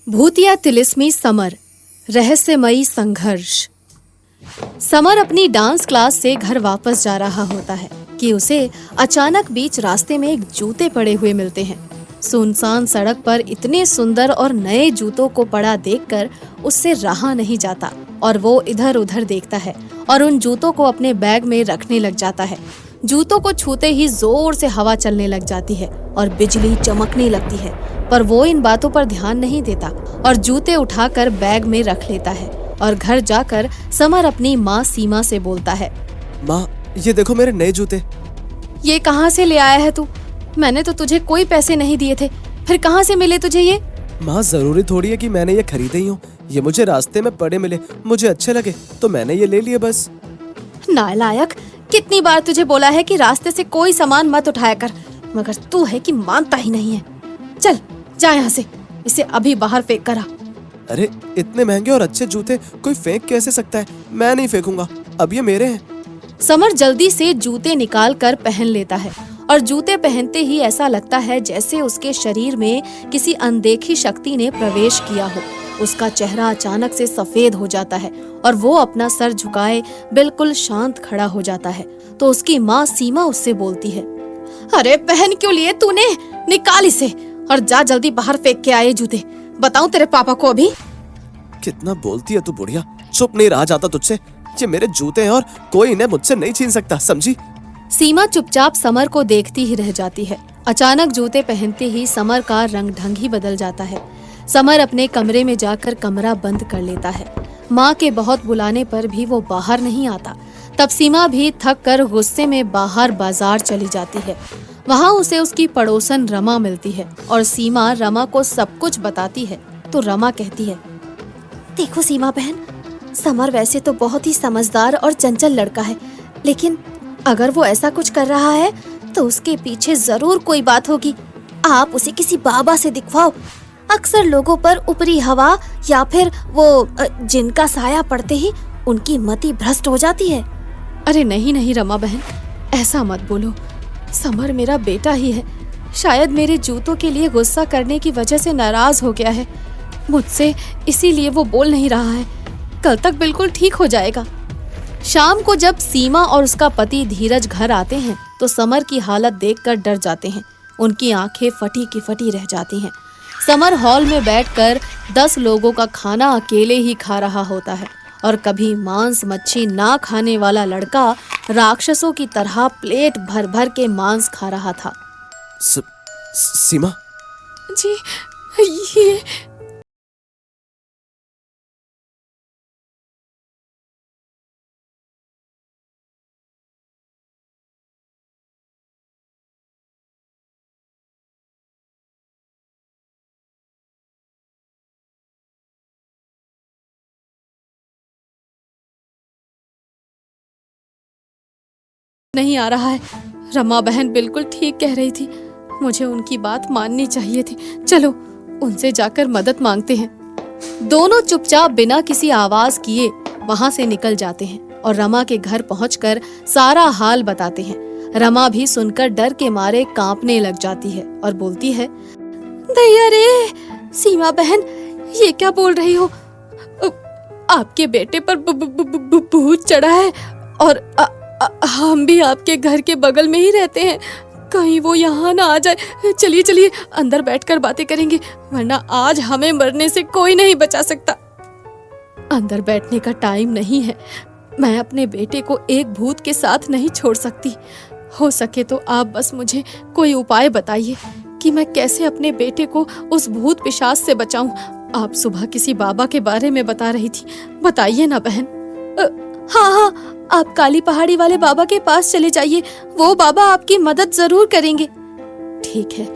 भूतिया तिलिस्मी समर, रहस्यमयी संघर्ष। समर अपनी डांस क्लास से घर वापस जा रहा होता है कि उसे अचानक बीच रास्ते में एक जूते पड़े हुए मिलते हैं। सुनसान सड़क पर इतने सुंदर और नए जूतों को पड़ा देखकर उससे रहा नहीं जाता और वो इधर उधर देखता है और उन जूतों को अपने बैग में रखने लग जाता है। जूतों को छूते ही जोर से हवा चलने लग जाती है और बिजली चमकने लगती है, पर वो इन बातों पर ध्यान नहीं देता और जूते उठाकर बैग में रख लेता है। और घर जाकर समर अपनी माँ सीमा से बोलता है, माँ, ये देखो मेरे नए जूते। ये कहाँ से ले आया है तू? मैंने तो तुझे कोई पैसे नहीं दिए थे, फिर कहाँ से मिले तुझे ये? माँ, जरूरी थोड़ी है कि मैंने ये खरीदे ही हूँ। ये मुझे रास्ते में पड़े मिले, मुझे अच्छे लगे तो मैंने ये ले लिए बस। नालायक, कितनी बार तुझे बोला है कि रास्ते से कोई सामान मत उठाया कर, मगर तू है कि मानता ही नहीं है। चल जा यहाँ से, इसे अभी बाहर फेंक कर आ। अरे, इतने महंगे और अच्छे जूते कोई फेंक कैसे सकता है? मैं नहीं फेंकूंगा, अब ये मेरे हैं। समर जल्दी से जूते निकाल कर पहन लेता है और जूते पहनते ही ऐसा लगता है जैसे उसके शरीर में किसी अनदेखी शक्ति ने प्रवेश किया हो। उसका चेहरा अचानक से सफेद हो जाता है और वो अपना सर झुकाए बिल्कुल शांत खड़ा हो जाता है। तो उसकी माँ सीमा उससे बोलती है, अरे पहन क्यों लिए तूने? निकाल इसे और जा जल्दी बाहर फेंक के आए जूते। बताऊं तेरे पापा को अभी? कितना बोलती है तू बुढ़िया, चुप नहीं रहा जाता तुझसे। ये मेरे जूते हैं और कोई इन्हें मुझसे नहीं छीन सकता, समझी? सीमा चुपचाप समर को देखती ही रह जाती है। अचानक जूते पहनते ही समर का रंग ढंग ही बदल जाता है। समर अपने कमरे में जाकर कमरा बंद कर लेता है। माँ के बहुत बुलाने पर भी वो बाहर नहीं आता। तब सीमा भी थक कर गुस्से में बाहर बाजार चली जाती है। वहाँ उसे उसकी पड़ोसन रमा मिलती है और सीमा रमा को सब कुछ बताती है। तो रमा कहती है, देखो सीमा बहन, समर वैसे तो बहुत ही समझदार और चंचल लड़का है, लेकिन अगर वो ऐसा कुछ कर रहा है तो उसके पीछे जरूर कोई बात होगी। आप उसे किसी बाबा से दिखवाओ। अक्सर लोगों पर ऊपरी हवा या फिर वो जिनका साया पड़ते ही उनकी मति भ्रष्ट हो जाती है। अरे नहीं नहीं रमा बहन, ऐसा मत बोलो। समर मेरा बेटा ही है। शायद मेरे जूतों के लिए गुस्सा करने की वजह से नाराज हो गया है मुझसे, इसीलिए वो बोल नहीं रहा है। कल तक बिल्कुल ठीक हो जाएगा। शाम को जब सीमा और उसका पति धीरज घर आते हैं तो समर की हालत देखकर डर जाते हैं। उनकी आंखें फटी की फटी रह जाती हैं। समर हॉल में बैठकर 10 लोगों का खाना अकेले ही खा रहा होता है और कभी मांस मच्छी ना खाने वाला लड़का राक्षसों की तरह प्लेट भर भर के मांस खा रहा था। सीमा जी, ये नहीं आ रहा है। रमा बहन बिल्कुल ठीक कह रही थी, मुझे उनकी बात माननी चाहिए थी। चलो उनसे जाकर मदद मांगते हैं। दोनों चुपचाप बिना किसी आवाज किए वहां से निकल जाते हैं और रमा के घर पहुंचकर सारा हाल बताते हैं। रमा भी सुनकर डर के मारे कांपने लग जाती है और बोलती है, दैया रे सीमा बहन, ये क्या बोल रही हो? आपके बेटे पर भूत चढ़ा है और हम भी आपके घर के बगल में ही रहते हैं। कहीं वो यहाँ ना आ जाए। चलिए चलिए अंदर बैठकर बातें करेंगे, वरना आज हमें मरने से कोई नहीं बचा सकता। अंदर बैठने का टाइम नहीं है। मैं अपने बेटे को एक भूत के साथ नहीं छोड़ सकती। हो सके तो आप बस मुझे कोई उपाय बताइए कि मैं कैसे अपने बेटे को उस भूत पिशाच से बचाऊं। आप सुबह किसी बाबा के बारे में बता रही थी, बताइए ना बहन। हाँ, आप काली पहाड़ी वाले बाबा के पास चले जाइए, वो बाबा आपकी मदद जरूर करेंगे। ठीक है,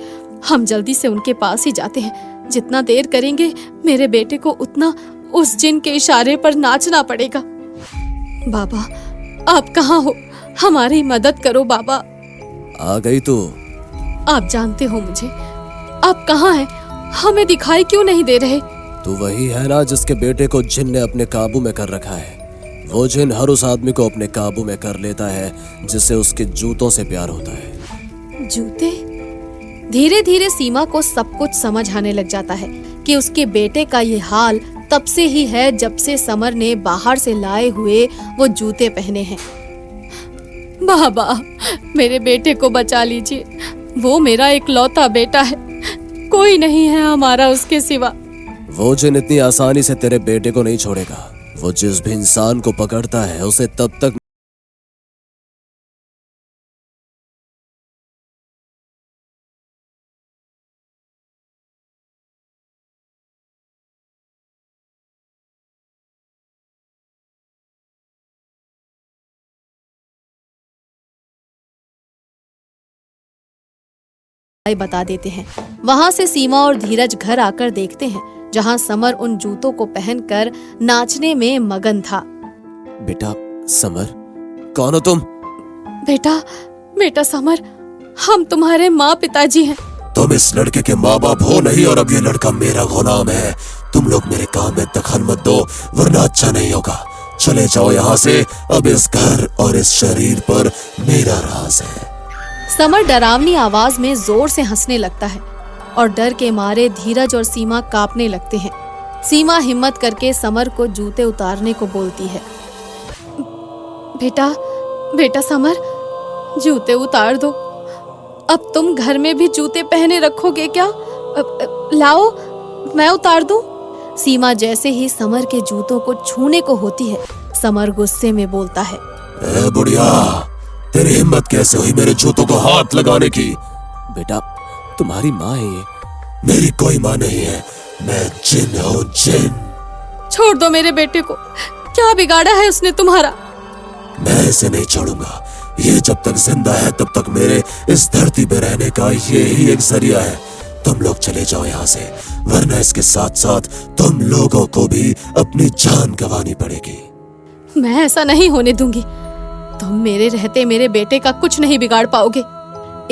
हम जल्दी से उनके पास ही जाते हैं। जितना देर करेंगे मेरे बेटे को उतना उस जिन के इशारे पर नाचना पड़ेगा। बाबा, आप कहाँ हो? हमारी मदद करो बाबा। आ गई तू? आप जानते हो मुझे। आप कहाँ हैं? हमें दिखाई क्यों नहीं दे रहे? तू वही है ना जिसके बेटे को जिन ने अपने काबू में कर रखा है। वो जिन हर उस आदमी को अपने काबू में कर लेता है जिसे उसके जूतों से प्यार होता है। जूते? धीरे धीरे सीमा को सब कुछ समझ आने लग जाता है कि उसके बेटे का ये हाल तब से ही है जब से समर ने बाहर से लाए हुए वो जूते पहने हैं। बाबा, मेरे बेटे को बचा लीजिए, वो मेरा इकलौता बेटा है, कोई नहीं है हमारा उसके सिवा। वो जिन इतनी आसानी से तेरे बेटे को नहीं छोड़ेगा। वो जिस भी इंसान को पकड़ता है उसे तब तक बता देते हैं। वहां से सीमा और धीरज घर आकर देखते हैं जहां समर उन जूतों को पहनकर नाचने में मगन था। बेटा समर, कौन हो तुम? बेटा समर, हम तुम्हारे माँ पिताजी हैं। तुम इस लड़के के माँ बाप हो नहीं, और अब ये लड़का मेरा गुलाम है। तुम लोग मेरे काम में दखल मत दो, वरना अच्छा नहीं होगा। चले जाओ यहाँ से। अब इस घर और इस शरीर पर मेरा राज है। समर डरावनी आवाज में जोर से हंसने लगता है और डर के मारे धीरज और सीमा कांपने लगते हैं। सीमा हिम्मत करके समर को जूते उतारने को बोलती है। बेटा समर, जूते उतार दो। अब तुम घर में भी जूते पहने रखोगे क्या? लाओ, मैं उतार दूं। सीमा जैसे ही समर के जूतों को छूने को होती है, समर गुस्से में बोलता है। ए बुढ़िया, तेरी हिम्मत कैसे हुई मेरे जूतों को हाथ लगाने की? बेटा, तुम्हारी माँ है ये। मेरी कोई माँ नहीं है, मैं जिन हूँ, जिन। छोड़ दो मेरे बेटे को, क्या बिगाड़ा है उसने तुम्हारा? मैं इसे नहीं छोड़ूंगा। ये जब तक जिंदा है तब तक मेरे इस धरती पे रहने का ये ही एक जरिया है। तुम लोग चले जाओ यहाँ से, वरना इसके साथ साथ तुम लोगों को भी अपनी जान गंवानी पड़ेगी। मैं ऐसा नहीं होने दूंगी। तुम मेरे रहते मेरे बेटे का कुछ नहीं बिगाड़ पाओगे।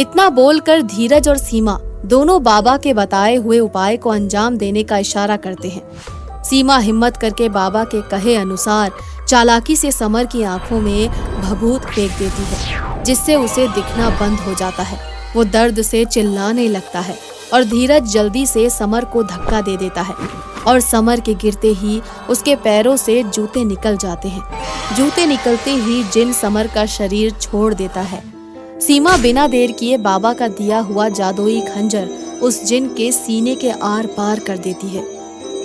इतना बोलकर धीरज और सीमा दोनों बाबा के बताए हुए उपाय को अंजाम देने का इशारा करते हैं। सीमा हिम्मत करके बाबा के कहे अनुसार चालाकी से समर की आंखों में भभूत फेंक देती है, जिससे उसे दिखना बंद हो जाता है। वो दर्द से चिल्लाने लगता है और धीरज जल्दी से समर को धक्का दे देता है और समर के गिरते ही उसके पैरों से जूते निकल जाते हैं। जूते निकलते ही जिन समर का शरीर छोड़ देता है। सीमा बिना देर किए बाबा का दिया हुआ जादुई खंजर उस जिन के सीने के आर पार कर देती है।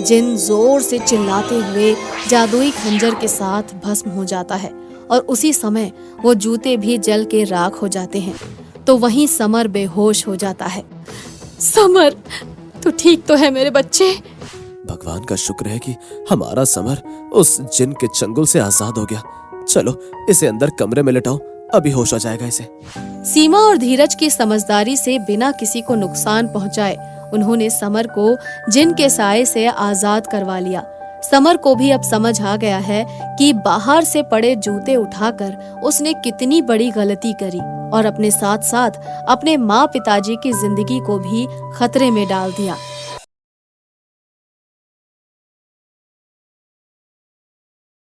जिन जोर से चिल्लाते हुए जादुई खंजर के साथ भस्म हो जाता है और उसी समय वो जूते भी जल के राख हो जाते हैं। तो वहीं समर बेहोश हो जाता है। समर, तू ठीक तो है मेरे बच्चे? भगवान का शुक्र है कि हमारा समर उस जिन के चंगुल से आजाद हो गया। चलो इसे अंदर कमरे में लेटाओ, अभी होश आ जाएगा इसे। सीमा और धीरज की समझदारी से बिना किसी को नुकसान पहुंचाए उन्होंने समर को जिन के साए से आजाद करवा लिया। समर को भी अब समझ आ गया है कि बाहर से पड़े जूते उठाकर उसने कितनी बड़ी गलती करी और अपने साथ साथ अपने माँ पिताजी की जिंदगी को भी खतरे में डाल दिया।